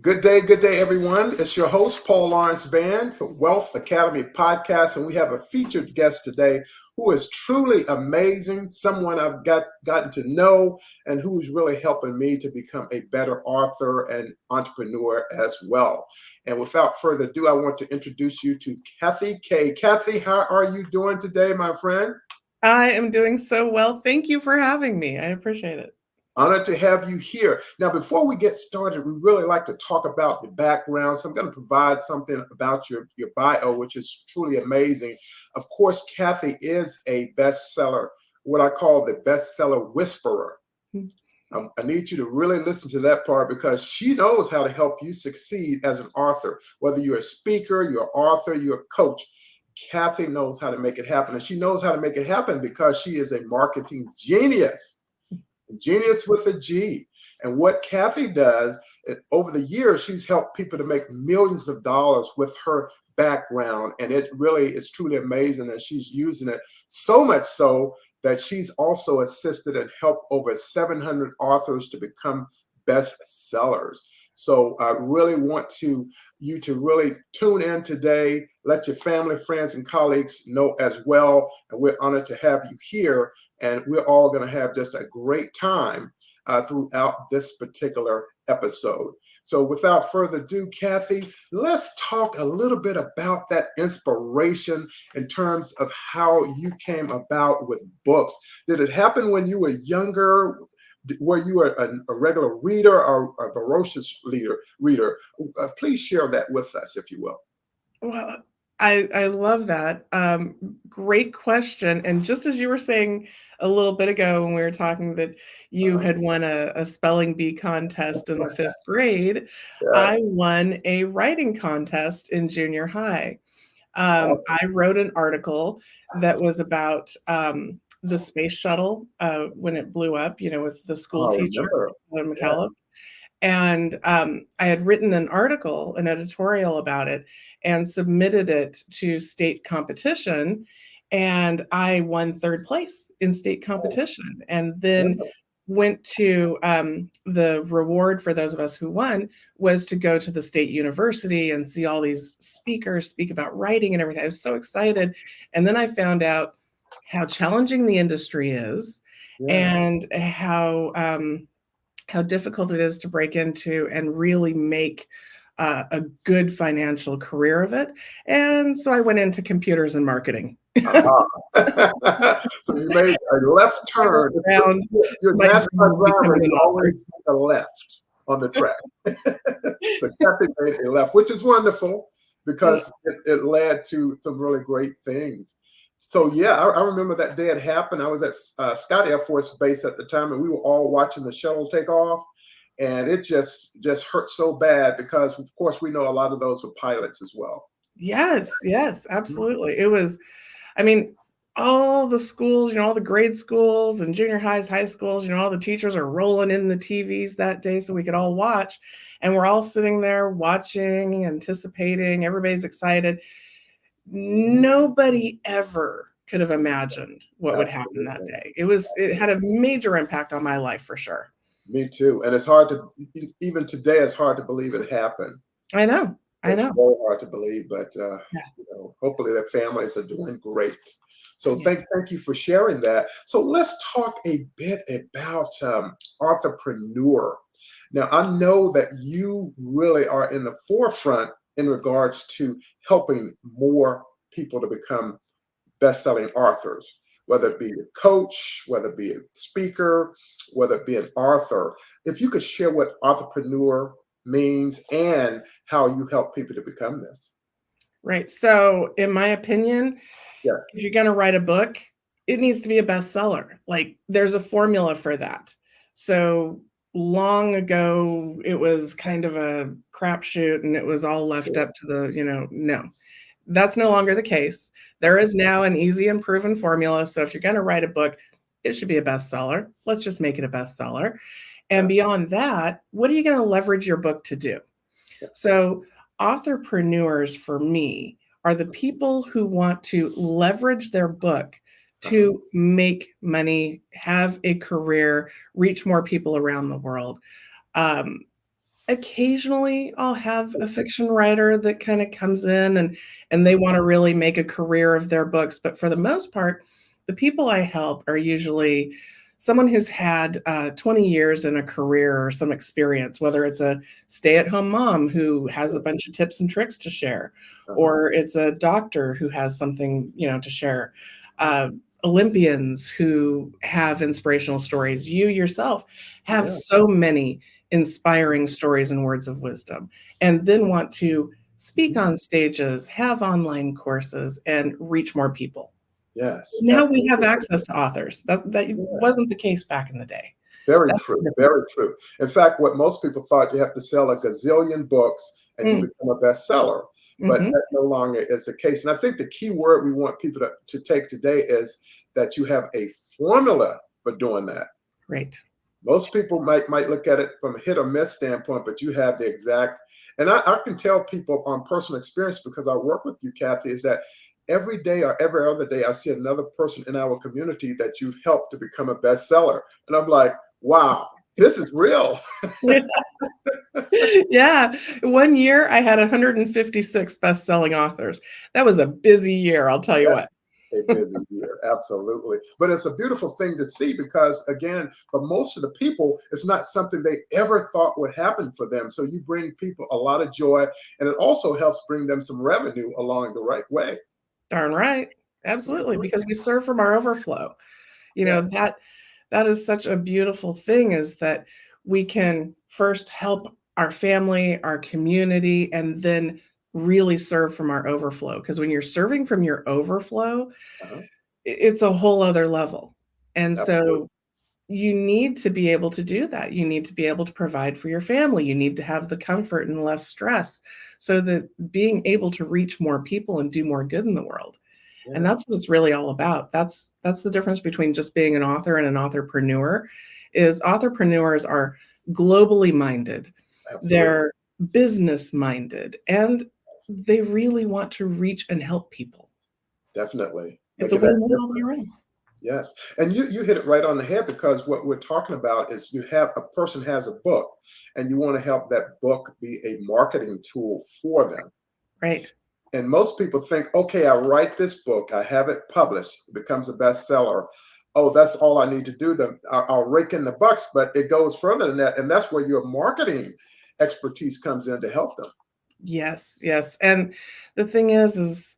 Good day, everyone. It's your host, Paul Lawrence Van for Wealth Academy Podcast, and we have a featured guest today who is truly amazing, someone I've gotten to know, and who is really helping me to become a better author and entrepreneur as well. And without further ado, I want to introduce you to Kathy Kaye. Kathy, how are you doing today, my friend? I am doing so well. Thank you for having me. I appreciate it. Honored to have you here. Now, before we get started, we really like to talk about your background. So I'm going to provide something about your bio, which is truly amazing. Of course, Kathy is a bestseller, what I call the bestseller whisperer. I need you to really listen to that part because she knows how to help you succeed as an author. Whether you're a speaker, you're an author, you're a coach, Kathy knows how to make it happen. And she knows how to make it happen because she is a marketing genius. Genius with a G. And what Kathy does, over the years, she's helped people to make millions of dollars with her background. And it really is truly amazing. And she's using it so much so that she's also assisted and helped over 700 authors to become bestsellers. So I really want you to really tune in today. Let your family, friends, and colleagues know as well. And we're honored to have you here. And we're all going to have just a great time throughout this particular episode. So without further ado, Kathy, let's talk a little bit about that inspiration in terms of how you came about with books. Did it happen when you were younger? Were you a regular reader or a voracious reader? Please share that with us, if you will. Well, I love that. Great question. And just as you were saying a little bit ago when we were talking that you had won a spelling bee contest in the 5th grade, I won a writing contest in junior high. I wrote an article that was about the space shuttle when it blew up, with the school teacher, McCallum. And I had written an article, an editorial about it, and submitted it to state competition. And I won 3rd place in state competition. And then went to the reward for those of us who won was to go to the state university and see all these speakers speak about writing and everything. I was so excited. And then I found out how challenging the industry is and how difficult it is to break into and really make a good financial career of it. And so I went into computers and marketing. So you made a left turn. Your NASCAR driver, you always make a left on the track. So Kathy made a left, which is wonderful because it led to some really great things. So yeah, I remember that day it happened. I was at Scott Air Force Base at the time, and we were all watching the shuttle take off, and it just hurt so bad because, of course, we know a lot of those were pilots as well. Yes, absolutely. It was, I mean, all the schools, all the grade schools and junior highs, high schools, all the teachers are rolling in the TVs that day so we could all watch, and we're all sitting there watching, anticipating. Everybody's excited. Nobody ever could have imagined what would happen that day. It had a major impact on my life for sure. Me too. And it's hard to, even today, it's hard to believe it happened. I know. It's very hard to believe, but hopefully their families are doing great. So thank you for sharing that. So let's talk a bit about authorpreneur. Now, I know that you really are in the forefront in regards to helping more people to become best-selling authors, whether it be a coach, whether it be a speaker, whether it be an author. If you could share what authorpreneur means and how you help people to become this. Right. So in my opinion, if you're going to write a book, it needs to be a bestseller. Like there's a formula for that. So long ago, it was kind of a crapshoot and it was all left up to the, no, that's no longer the case. There is now an easy and proven formula. So if you're going to write a book, it should be a bestseller. Let's just make it a bestseller. And beyond that, what are you going to leverage your book to do? So authorpreneurs for me are the people who want to leverage their book to make money, have a career, reach more people around the world. Occasionally, I'll have a fiction writer that kinda comes in and they wanna really make a career of their books, but for the most part, the people I help are usually someone who's had, 20 years in a career or some experience, whether it's a stay-at-home mom who has a Sure. bunch of tips and tricks to share, Uh-huh. or it's a doctor who has something, to share, uh, Olympians who have inspirational stories. You yourself have Yeah. so many inspiring stories and words of wisdom, and then want to speak Mhm. on stages, have online courses, and reach more people. Yes, Now we have absolutely. access to authors. That Yeah. wasn't the case back in the day. Very That's true. the Very difference. true. In fact, what most people thought you have to sell a gazillion books and you Mm, become a bestseller, but mhm, that no longer is the case. And I think the key word we want people to take today is that you have a formula for doing that. right. Most people might look at it from a hit or miss standpoint, but you have the exact. And I can tell people on personal experience because I work with you, Kathy, is that every day or every other day I see another person in our community that you've helped to become a bestseller, and I'm like, wow, this is real. Yeah. One year, I had 156 best-selling authors. That was a busy year, I'll tell you That's what. a busy year, absolutely. But it's a beautiful thing to see because, again, for most of the people, it's not something they ever thought would happen for them. So you bring people a lot of joy, and it also helps bring them some revenue along the right way. Darn right. Absolutely, Mhm. because we serve from our overflow. You Yeah, know, that is such a beautiful thing is that we can first help our family, our community, and then really serve from our overflow. Because when you're serving from your overflow, uh-huh, it's a whole other level. And absolutely. so you need to be able to do that. You need to be able to provide for your family. You need to have the comfort and less stress so that being able to reach more people and do more good in the world. And Yeah, that's what it's really all about. That's the difference between just being an author and an authorpreneur is authorpreneurs are globally minded. absolutely. They're business minded and they really want to reach and help people. Definitely. It's a Making that win-win all the way difference. around. Yes. And you hit it right on the head because what we're talking about is you have a person has a book and you want to help that book be a marketing tool for them. Right. And most people think, okay, I write this book, I have it published, it becomes a bestseller. Oh, that's all I need to do. Then I'll rake in the bucks, but it goes further than that. And that's where your marketing expertise comes in to help them. Yes, yes. And the thing is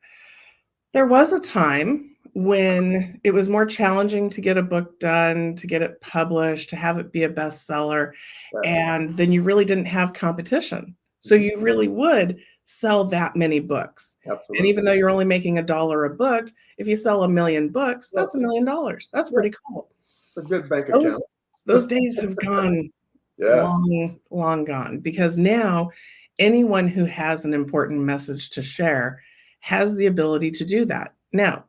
there was a time when it was more challenging to get a book done, to get it published, to have it be a bestseller, Right. and then you really didn't have competition. So Mhm. you really would sell that many books. And even Absolutely. though you're only making $1 a book, if you sell 1,000,000 books, Well, that's $1,000,000. That's yeah, pretty cool. it's a good bank Those account. those days have gone Yes. long, long gone because now anyone who has an important message to share has the ability to do that. Now,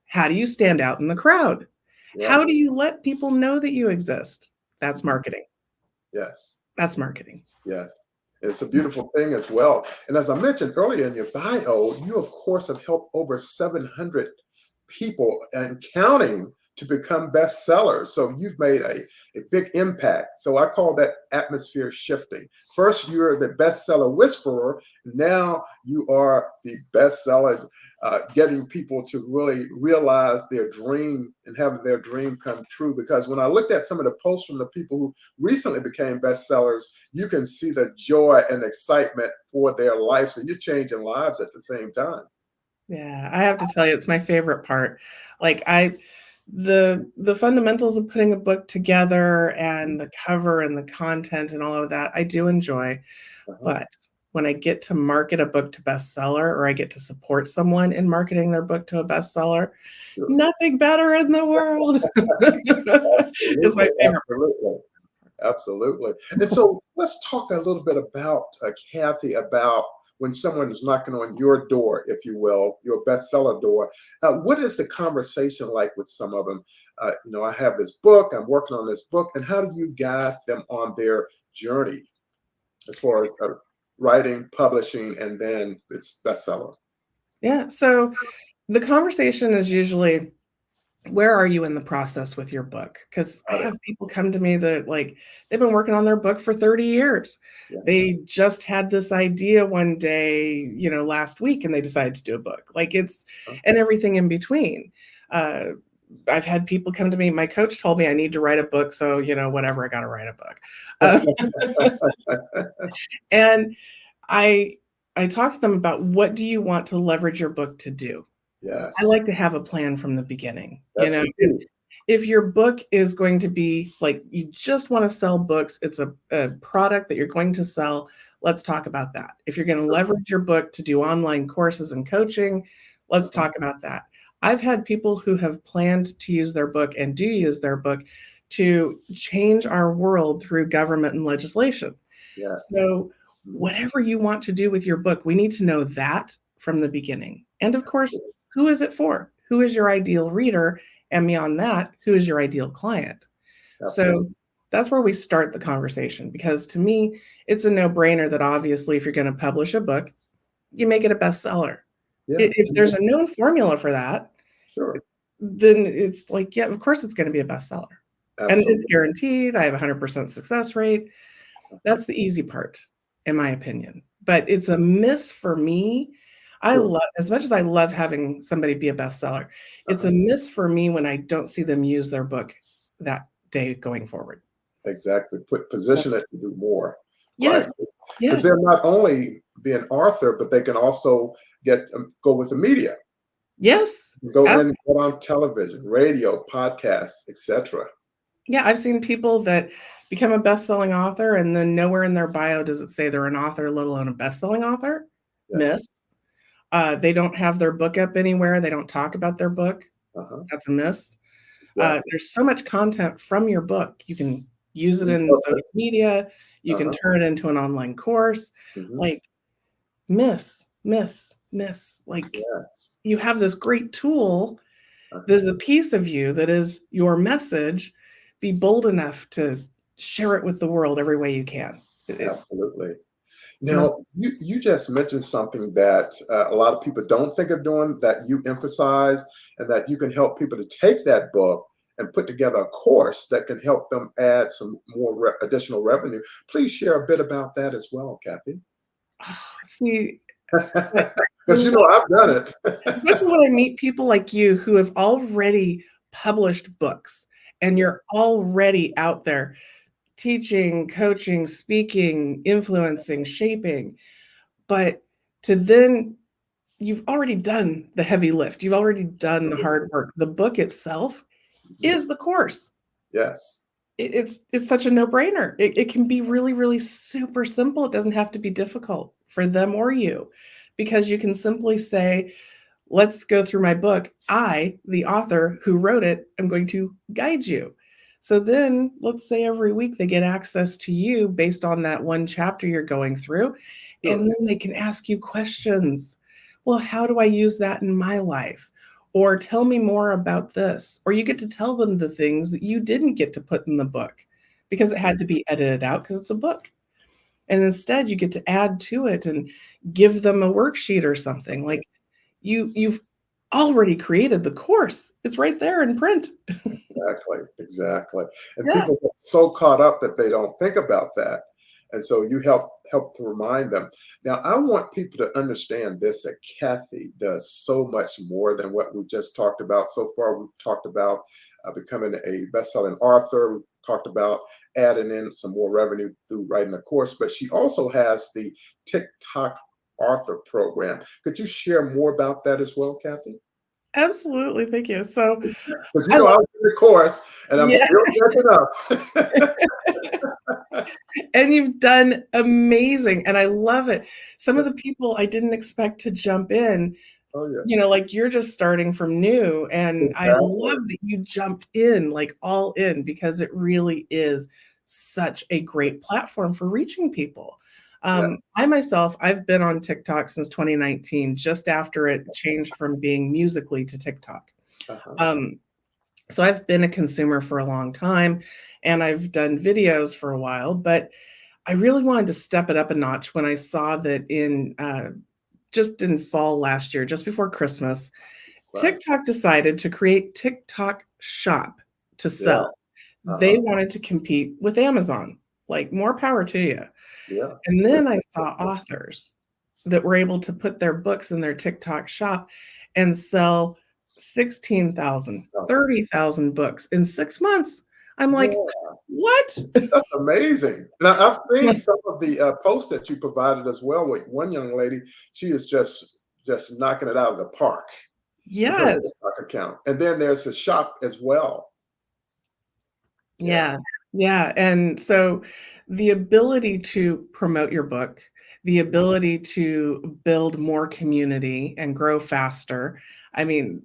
how do you stand out in the crowd? How do Yes. you let people know that you exist? That's Mhm. marketing. Yes. That's marketing. Yes. It's a beautiful thing as well. And as I mentioned earlier in your bio, you, of course, have helped over 700 people and counting to become bestsellers. So you've made a big impact. So I call that atmosphere shifting. First, you're the bestseller whisperer. Now you are the bestseller, getting people to really realize their dream and have their dream come true. Because when I looked at some of the posts from the people who recently became bestsellers, you can see the joy and excitement for their life. So you're changing lives at the same time. Yeah, I have to tell you, it's my favorite part. Like the fundamentals of putting a book together and the cover and the content and all of that, I do enjoy. Uh-huh. But when I get to market a book to bestseller or I get to support someone in marketing their book to a bestseller, Sure. nothing better in the world is Absolutely. my favorite. Absolutely. Absolutely. And so let's talk a little bit about, Kathy, about when someone is knocking on your door, if you will, your bestseller door. What is the conversation like with some of them? I have this book, I'm working on this book, and how do you guide them on their journey as far as writing, publishing, and then it's bestseller? Yeah, so the conversation is usually where are you in the process with your book? Because I Got it. have people come to me that like they've been working on their book for 30 years. Yes. They just had this idea one day, last week, and they decided to do a book. Like it's Uh, and everything in between. Uh, I've had people come to me. My coach told me I need to write a book, so whatever, I got to write a book. And I I talk to them about what do you want to leverage your book to do? I Yes. like to have a plan from the beginning, That's the If key. if your book is going to be like you just want to sell books, it's a product that you're going to sell, let's talk about that. If you're going to leverage your book to do online courses and coaching, let's Uh-huh. talk about that. I've had people who have planned to use their book and do use their book to change our world through government and legislation. Yes. So, Mhm. whatever you want to do with your book, we need to know that from the beginning. And of course, who is it for? Who is your ideal reader? And beyond that, who is your ideal client? Absolutely. So that's where we start the conversation because to me, it's a no brainer that obviously, if you're going to publish a book, you make it a bestseller. Yeah. If there's a known formula for that, Sure. then it's like, yeah, of course it's going to be a bestseller. And it's Absolutely. guaranteed. I have a 100% success rate. That's the easy part, in my opinion. But it's a miss for me. I Sure. love as much as I love having somebody be a bestseller, it's Uh-huh. a miss for me when I don't see them use their book that day going forward. Exactly. Yeah. Position it to do more. Right. Yes. Because Yes. they're not only be an author, but they can also go with the media. Yes. Go Ab in, get on television, radio, podcasts, etc. Yeah, I've seen people that become a best-selling author, and then nowhere in their bio does it say they're an author, let alone a best-selling author. Yes. Miss. They don't have their book up anywhere, they don't talk about their book. Uh-huh. That's a miss. Exactly. There's so much content from your book. You can use it in Repurpose. social media. You can Uh-huh. turn it into an online course. Hmm. Like, miss, miss, miss. Like, Yes. you have this great tool. Uh-huh. There's a piece of you that is your message. Be bold enough to share it with the world every way you can. Absolutely. Most, Now, you just mentioned something that a lot of people don't think of doing that you emphasize, and that you can help people to take that book and put together a course that can help them add some more additional revenue. Please share a bit about that as well, Kathy. see, I Because love I've done it. especially when I meet people like you who have already published books and Yeah. you're already out there teaching, coaching, speaking, influencing, shaping. But to then, you've already done the heavy lift, you've already done the hard work. The book itself Mhm. is the course. Yes. It's such a no-brainer. It can be really, really super simple. It doesn't have to be difficult for them or you because you can simply say, let's go through my book. I, the author who wrote it, am going to guide you. So then, let's say every week they get access to you based on that one chapter you're going through, and Sure. then they can ask you questions. Well, how do I use that in my life? Or tell me more about this. Or you get to tell them the things that you didn't get to put in the book because it had to be edited out because it's a book. And instead, you get to add to it and give them a worksheet or something. Like you've already created the course. It's right there in print. Exactly, exactly. And Yeah, people get so caught up that they don't think about that. And so you help to remind them. Now, I want people to understand this, that Kathy does so much more than what we've just talked about so far. We've talked about becoming a best-selling author. We've talked about adding in some more revenue through writing a course, but she also has the TikTok author program. Could you share more about that as well, Kathy? absolutely. Thank you. So Because I I love was in the course and I'm yeah, still catching up. and you've done amazing, and I love it. Some of the people I didn't expect to jump in, Oh yeah, like you're just starting from new, and I exactly. love that you jumped in, like all in, because it really is such a great platform for reaching people. Yeah. I myself, I've been on TikTok since 2019, just after it changed from being Musically to TikTok. Uh-huh. Um, so I've been a consumer for a long time, and I've done videos for a while, but I really wanted to step it up a notch when I saw that in just in fall last year, just before Christmas, Right. TikTok decided to create TikTok Shop to Yeah. sell. They Uh-huh. wanted to compete with Amazon. Like, more power to you. Yeah. And Good. then I saw authors that were able to put their books in their TikTok shop and sell 16,000, Awesome. 30,000 books in 6 months. I'm like, Yeah. "What?" That's amazing. Now, I've seen some of the posts that you provided as well with one young lady. She is just knocking it out of the park with her Yes. TikTok account. And then there's a shop as well. Yeah. Yeah. Yeah, and so the ability to promote your book, the ability to build more community and grow faster. I mean,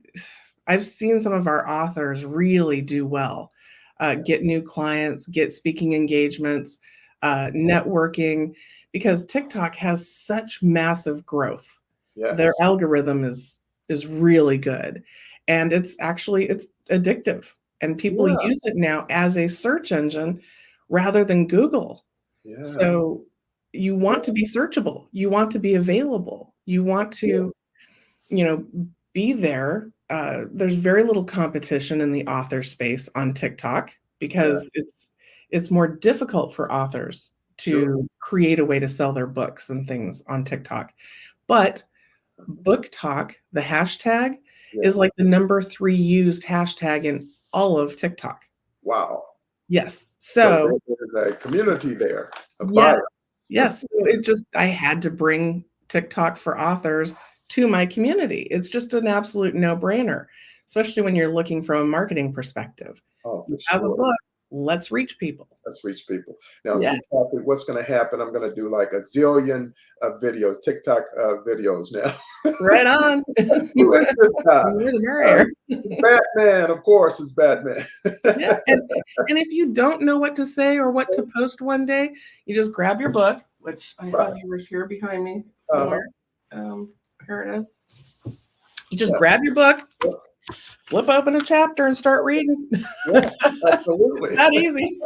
I've seen some of our authors really do well, Yeah. get new clients, get speaking engagements, networking, because TikTok has such massive growth. Their Yes. algorithm is really good, and it's addictive, and people Yeah. use it now as a search engine rather than Google. Yes. So, you Yeah. want to be searchable, you want to be available, you want Yeah. to, you know, be there. There's very little competition in the author space on TikTok Yeah. because it's more difficult for authors Sure. to create a way to sell their books and things on TikTok. But Book Talk, the hashtag, Yeah. is like the number 3 used hashtag in all of TikTok. Wow. Yes. So So, there's a community there, a buyer. yes. Yes. So it just I had to bring TikTok for authors to my community. It's just an absolute no-brainer, especially when you're looking from a marketing perspective. Oh, You for have a sure. book, let's reach people. Let's reach people. Now, Yeah, see, Kathy, what's going to happen? I'm going to do like a zillion videos, TikTok videos now. right on. Who is this guy? The more the merrier. Batman, of course, it's Batman. Yeah, and if you don't know what to say or what to post one day, you just grab your book, which I Right. have yours here behind me Uh-huh. somewhere. Here it is. You just Yeah. grab your book, Yeah. flip open a chapter, and start reading. Yeah. Absolutely. That easy.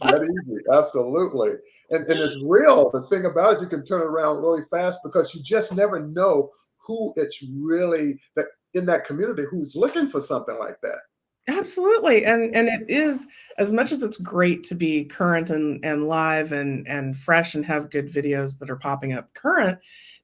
That easy. Absolutely. And it's real. The thing about it, you can turn it around really fast because you just never know who it's really that in that community who's looking for something like that. Absolutely, and it is, as much as it's great to be current and live and fresh and have good videos that are popping up current,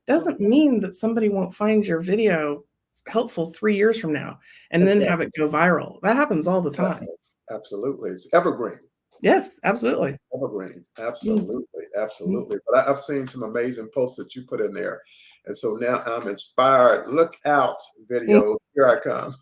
Yeah. doesn't mean that somebody won't find your video helpful 3 years from now and then have Exactly. it go viral. That happens all the time. Absolutely. It's evergreen. Yes, absolutely. Evergreen. Mm, Absolutely. mm. Absolutely. But I've seen some amazing posts that you put in there. And so now I'm inspired. Look out, Mm. video. Here I come.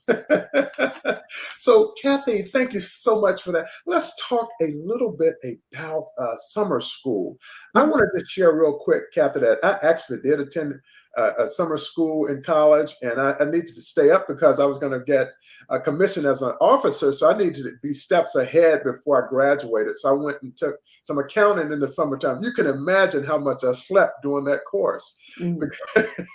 So, Kathy, thank you so much for that. Let's talk a little bit about summer school. I Mhm. wanted to share real quick, Kathy, that I actually did attend a summer school in college, and I needed to stay up because I was going to get a commission as an officer. So I needed to be steps ahead before I graduated. So I went and took some accounting in the summertime. You can imagine how much I slept during that course. Mm.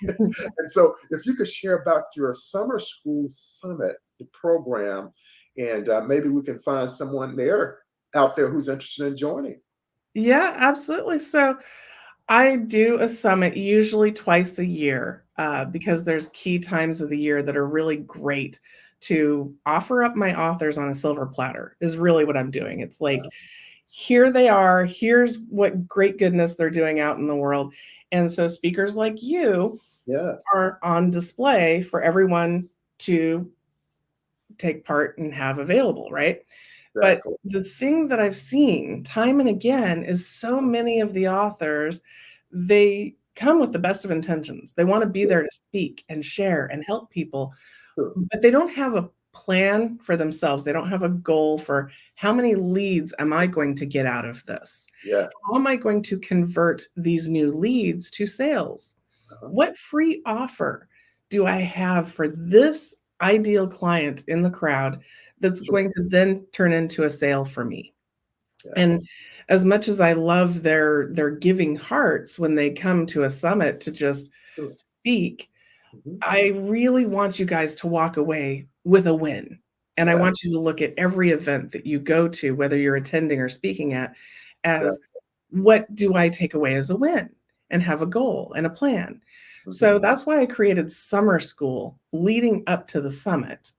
And so, if you could share about your summer school summit, the program, and maybe we can find someone there out there who's interested in joining. Yeah, absolutely. So I do a summit usually twice a year because there's key times of the year that are really great to offer up my authors on a silver platter, is really what I'm doing. It's like, here they are, here's what great goodness they're doing out in the world. And so speakers like you Yes, are on display for everyone to take part and have available, right? But exactly. the thing that I've seen time and again is so many of the authors, they come with the best of intentions. They want to be Yeah, there to speak and share and help people, sure. but they don't have a plan for themselves. They don't have a goal for how many leads am I going to get out of this? Yeah. How am I going to convert these new leads to sales? Uh-huh. What free offer do I have for this ideal client in the crowd that's Sure. going to then turn into a sale for me? And Yes. as much as I love their giving hearts when they come to a summit to just Sure. speak, Mhm. I really want you guys to walk away with a win. And I Yeah. want you to look at every event that you go to, whether you're attending or speaking at, Yeah. as what do I take away as a win? and have a goal and a plan. So that's why I created summer school leading up to the summit,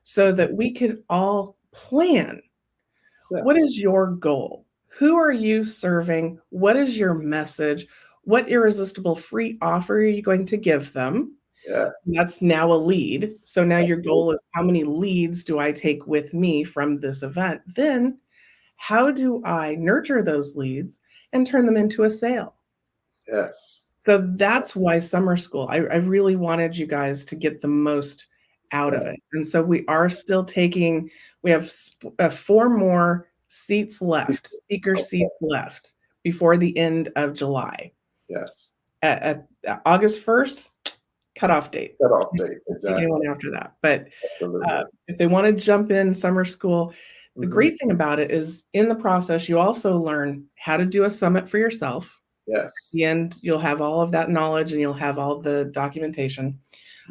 so that we could all plan. What Yes. is your goal? Who are you serving? What is your message? What irresistible free offer are you going to give them? Yeah. That's now a lead. So now your Absolutely. goal is, how many leads do I take with me from this event? Then how do I nurture those leads and turn them into a sale? Yes. So that's why summer school, I really wanted you guys to get the most out of Yeah. it. And so we are still taking, we have 4 more seats left, speaker Okay. seats left before the end of July. Yes. At August 1st, cutoff date. Cut off date. Take Exactly. anyone after that. But Absolutely. if they want to jump in summer school, the Mhm. great thing about it is in the process, you also learn how to do a summit for yourself. At Yes. the end, you'll have all of that knowledge and you'll have all the documentation.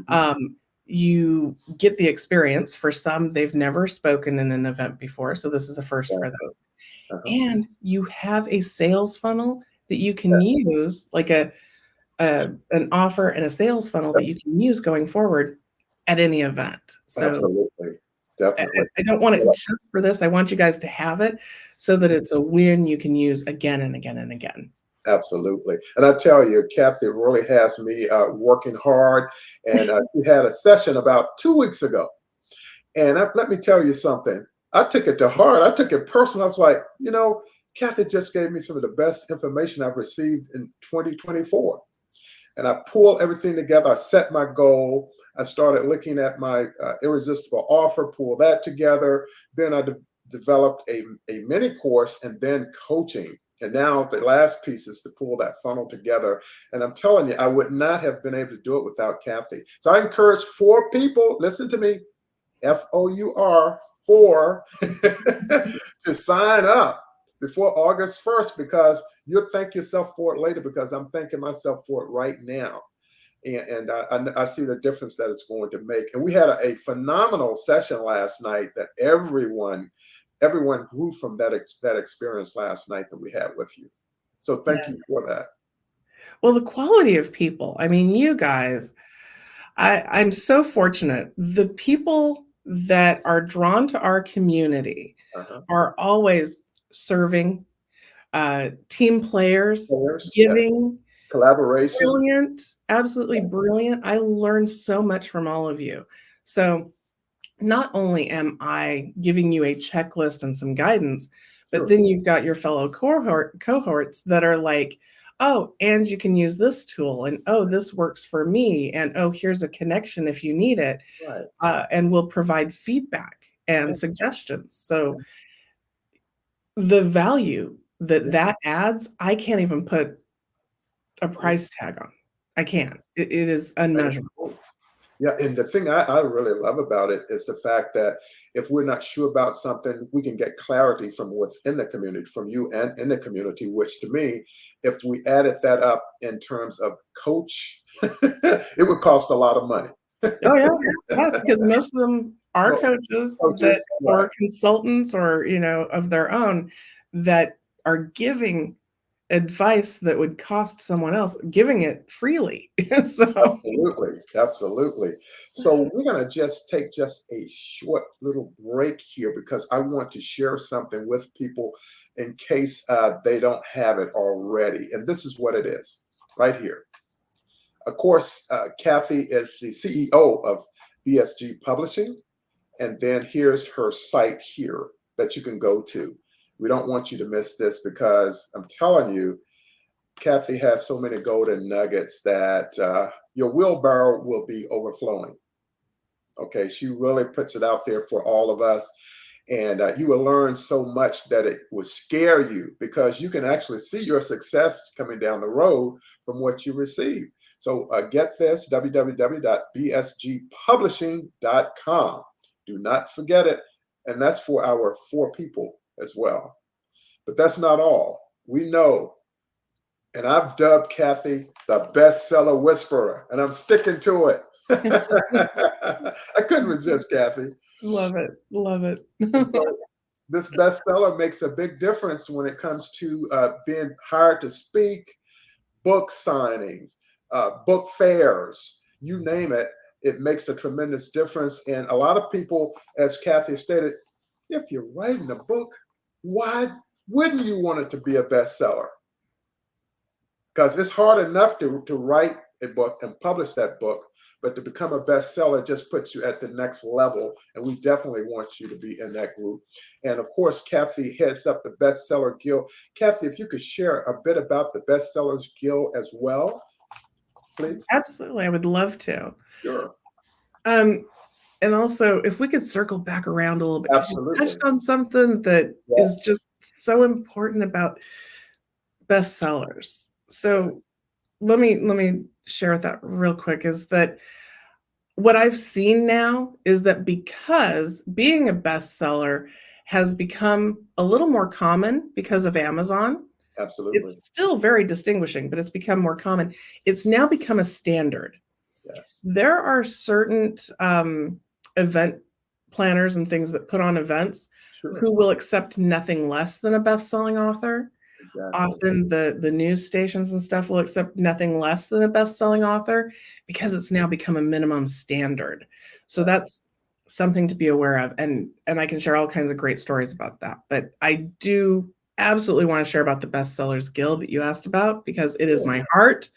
Mhm. You get the experience. For some, they've never spoken in an event before, so this is a first for them. Exactly. Uh-huh. And you have a sales funnel that you can Yeah. use, like an offer and a sales funnel that you can use going forward at any event. So Absolutely. I, Definitely. I don't want it just for this. I want you guys to have it so that it's a win you can use again and again and again. Absolutely. And I tell you, Kathy really has me working hard. And we had a session about 2 weeks ago. And let me tell you something. I took it to heart. I took it personal. I was like, Kathy just gave me some of the best information I've received in 2024. And I pulled everything together. I set my goal. I started looking at my irresistible offer, pull that together. Then I developed a mini course and then coaching. And now the last piece is to pull that funnel together. And I'm telling you, I would not have been able to do it without Kathy. So I encourage 4 people, listen to me, FOUR, 4, to sign up before August 1st, because you'll thank yourself for it later, because I'm thanking myself for it right now. And I see the difference that it's going to make. And we had a phenomenal session last night that everyone grew from that experience last night that we had with you. So thank Yes. you for that. Well, the quality of people. I mean, you guys, I'm so fortunate. The people that are drawn to our community Uh-huh. are always serving, team players, Players, yeah. giving, Collaboration. brilliant, absolutely brilliant. I learned so much from all of you. So not only am I giving you a checklist and some guidance, but Sure. then you've got your fellow cohorts that are like, oh, and you can use this tool, and oh, this works for me, and oh, here's a connection if you need it, Right. and we'll provide feedback and suggestions. So the value that Yeah. that adds, I can't even put a price tag on. I can't. It is unmeasurable. Yeah, and the thing I really love about it is the fact that if we're not sure about something, we can get clarity from within the community, from you and in the community, which to me, if we added that up in terms of coach, it would cost a lot of money. Oh, yeah, yeah, because most of them are Well, coaches that, coaches, right. or consultants, or, of their own, that are giving advice that would cost someone else, giving it freely. So Absolutely, absolutely. So we're going to just take just a short little break here, because I want to share something with people in case they don't have it already. And this is what it is right here. Of course, Kathy is the CEO of BSG Publishing. And then here's her site here that you can go to. We don't want you to miss this, because I'm telling you, Kathy has so many golden nuggets that your wheelbarrow will be overflowing. Okay, she really puts it out there for all of us. And you will learn so much that it will scare you, because you can actually see your success coming down the road from what you receive. So get this, www.bsgpublishing.com. Do not forget it. And that's for our 4 people as well. But that's not all. We know, and I've dubbed Kathy the bestseller whisperer, and I'm sticking to it. I couldn't resist, Kathy. love it, love it. And so this bestseller makes a big difference when it comes to being hired to speak, book signings, book fairs, you name it. It makes a tremendous difference. And a lot of people, as Kathy stated, if you're writing a book, why wouldn't you want it to be a bestseller? Because it's hard enough to write a book and publish that book, but to become a bestseller just puts you at the next level. And we definitely want you to be in that group. And of course, Kathy heads up the Bestseller Guild. Kathy, if you could share a bit about the Bestsellers Guild as well, please. Absolutely, I would love to. Sure. And also, if we could circle back around a little bit, because you Absolutely. touched on something that is Yes. just so important about bestsellers. So let me share that real quick, is that what I've seen now is that because being a bestseller has become a little more common because of Amazon, Absolutely. it's still very distinguishing, but it's become more common. It's now become a standard. Yes. There are certain event planners and things that put on events Sure. who will accept nothing less than a best-selling author. Exactly. Often the news stations and stuff will accept nothing less than a best-selling author because it's now become a minimum standard. So that's something to be aware of. And I can share all kinds of great stories about that. But I do absolutely want to share about the Bestsellers Guild that you asked about, because it is my heart.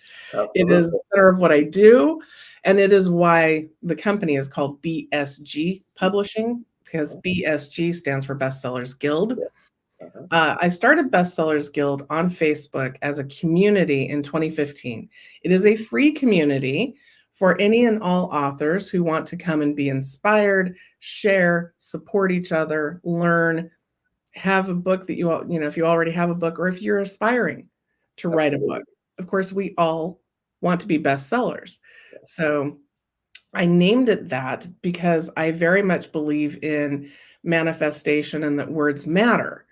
It is the center of what I do. And it is why the company is called BSG Publishing, because BSG stands for Bestsellers Guild. I started Bestsellers Guild on Facebook as a community in 2015. It is a free community for any and all authors who want to come and be inspired, share, support each other, learn, have a book that if you already have a book, or if you're aspiring to write a book. Of course, we all want to be bestsellers. So I named it that because I very much believe in manifestation and that words matter.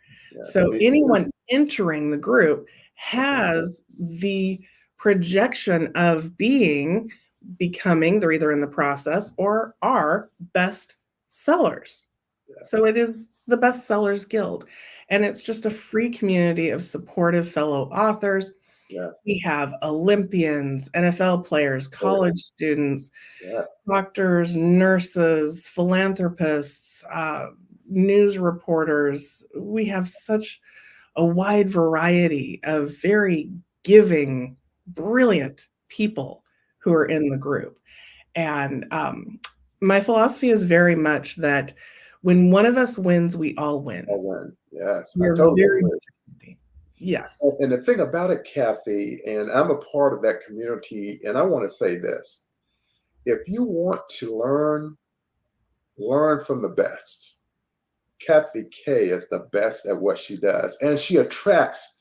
So anyone entering the group has the projection of becoming, they're either in the process or are best sellers. So it is the Bestsellers Guild. And it's just a free community of supportive fellow authors. We have Olympians, NFL players, college students, doctors, nurses, philanthropists, news reporters. We have such a wide variety of very giving, brilliant people who are in the group. And my philosophy is very much that when one of us wins, we all win. All win. Yes, I We're totally very agree. Yes. And the thing about it, Kathy, and I'm a part of that community, and I want to say this: if you want to learn from the best. Kathy Kaye is the best at what she does, and she attracts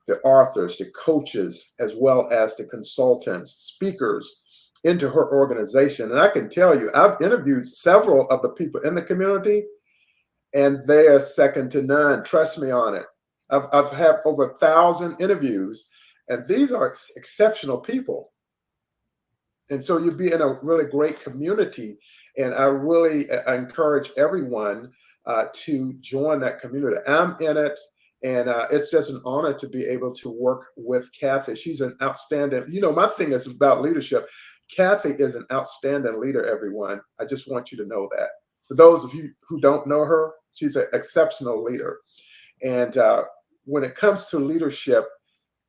the authors, the coaches, as well as the consultants, speakers into her organization. And I can tell you, I've interviewed several of the people in the community, and they are second to none. Trust me on it. I've had over 1,000 interviews, and these are exceptional people. And so you'd be in a really great community. And I encourage everyone to join that community. I'm in it. And it's just an honor to be able to work with Kathy. She's an outstanding, my thing is about leadership. Kathy is an outstanding leader, everyone. I just want you to know that. For those of you who don't know her, she's an exceptional leader. And when it comes to leadership,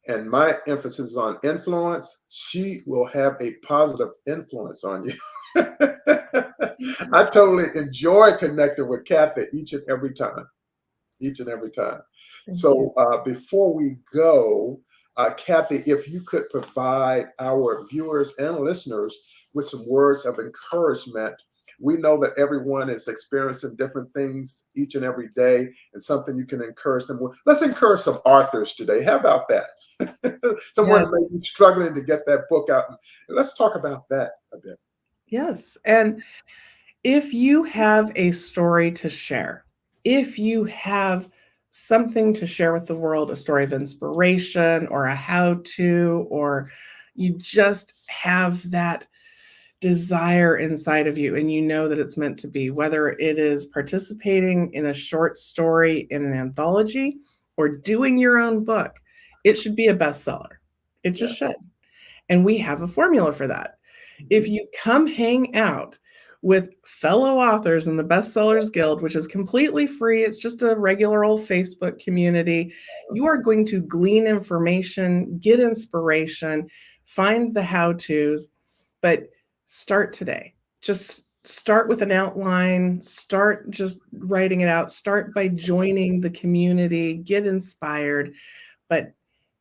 and my emphasis is on influence, she will have a positive influence on you. I totally enjoy connecting with Kathy each and every time. So before we go, Kathy, if you could provide our viewers and listeners with some words of encouragement. We know that everyone is experiencing different things each and every day, and something you can encourage them with. Let's encourage some authors today. How about that? Someone may be struggling to get that book out. Let's talk about that a bit. Yes. And if you have a story to share, if you have something to share with the world, a story of inspiration or a how-to, or you just have that desire inside of you and you know that it's meant to be, whether it is participating in a short story in an anthology or doing your own book, it should be a bestseller. It just should. And we have a formula for that. If you come hang out with fellow authors in the Bestsellers Guild, which is completely free, it's just a regular old Facebook community, you are going to glean information, get inspiration, find the how-tos, but start today. Just start with an outline, start just writing it out, start by joining the community, get inspired. But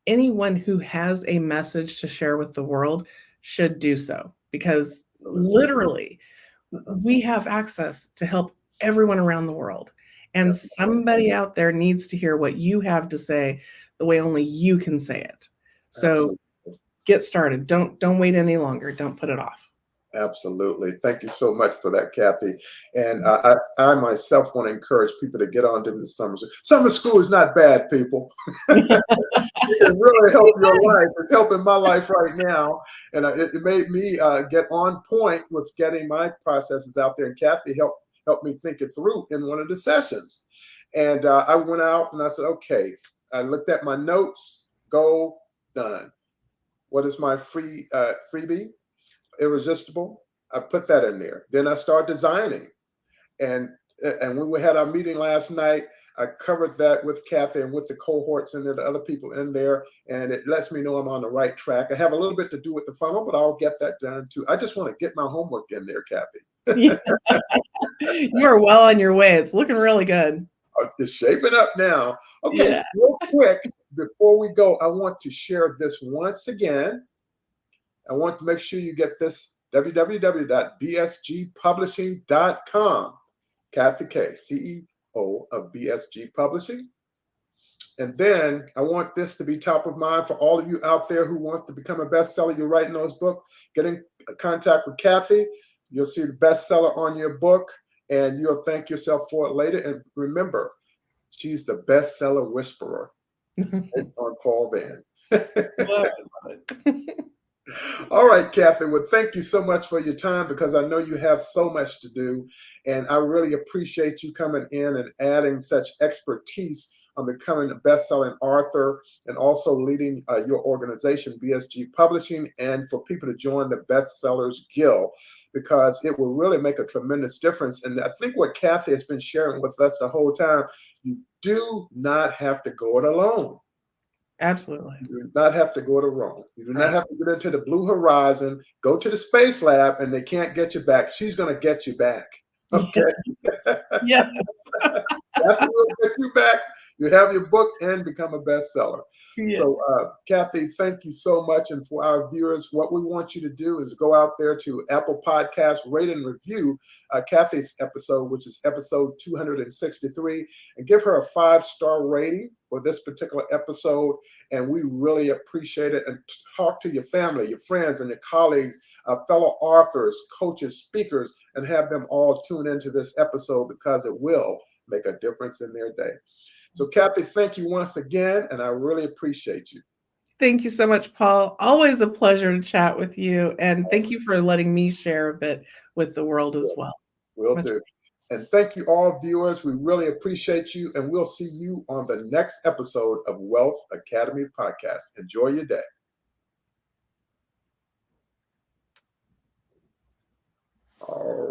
anyone who has a message to share with the world should do so, because literally we have access to help everyone around the world. And somebody out there needs to hear what you have to say the way only you can say it. So Absolutely. get started. Don't wait any longer. Don't put it off. Absolutely. Thank you so much for that, Kathy. And I myself want to encourage people to get on to the summer school. Summer school is not bad, people. It can really help your life. It's helping my life right now. And it made me get on point with getting my processes out there. And Kathy helped me think it through in one of the sessions. And I went out and I said, okay, I looked at my notes, goal, done. What is my freebie? Irresistible. I put that in there. Then I start designing. And when we had our meeting last night, I covered that with Kathy and with the cohorts and the other people in there, and it lets me know I'm on the right track. I have a little bit to do with the funnel, but I'll get that done too. I just want to get my homework in there, Kathy. You are well on your way. It's looking really good. It's shaping up now. Okay, Yeah. real quick, before we go, I want to share this once again. I want to make sure you get this, www.bsgpublishing.com. Kathy Kaye, CEO of BSG Publishing. And then I want this to be top of mind for all of you out there who wants to become a bestseller. You're writing those books, get in contact with Kathy. You'll see the bestseller on your book, and you'll thank yourself for it later. And remember, she's the bestseller whisperer on Paul Van. All right, Kathy. Well, thank you so much for your time, because I know you have so much to do. And I really appreciate you coming in and adding such expertise on becoming a best-selling author, and also leading your organization, BSG Publishing, and for people to join the Bestsellers Guild, because it will really make a tremendous difference. And I think what Kathy has been sharing with us the whole time, you do not have to go it alone. Absolutely. You do not have to go to Rome. You do not have to get into the blue horizon, go to the space lab, and they can't get you back. She's going to get you back. Okay. Yes. Kathy will get you back. You have your book and become a bestseller. Yeah. So, Kathy, thank you so much. And for our viewers, what we want you to do is go out there to Apple Podcasts, rate and review Kathy's episode, which is episode 263, and give her a 5-star rating for this particular episode. And we really appreciate it. And talk to your family, your friends, and your colleagues, fellow authors, coaches, speakers, and have them all tune into this episode, because it will make a difference in their day. So, Kathy, thank you once again, and I really appreciate you. Thank you so much, Paul. Always a pleasure to chat with you. And thank you for letting me share a bit with the world as well. Will do. And thank you all, viewers. We really appreciate you, and we'll see you on the next episode of Wealth Academy Podcast. Enjoy your day. All right.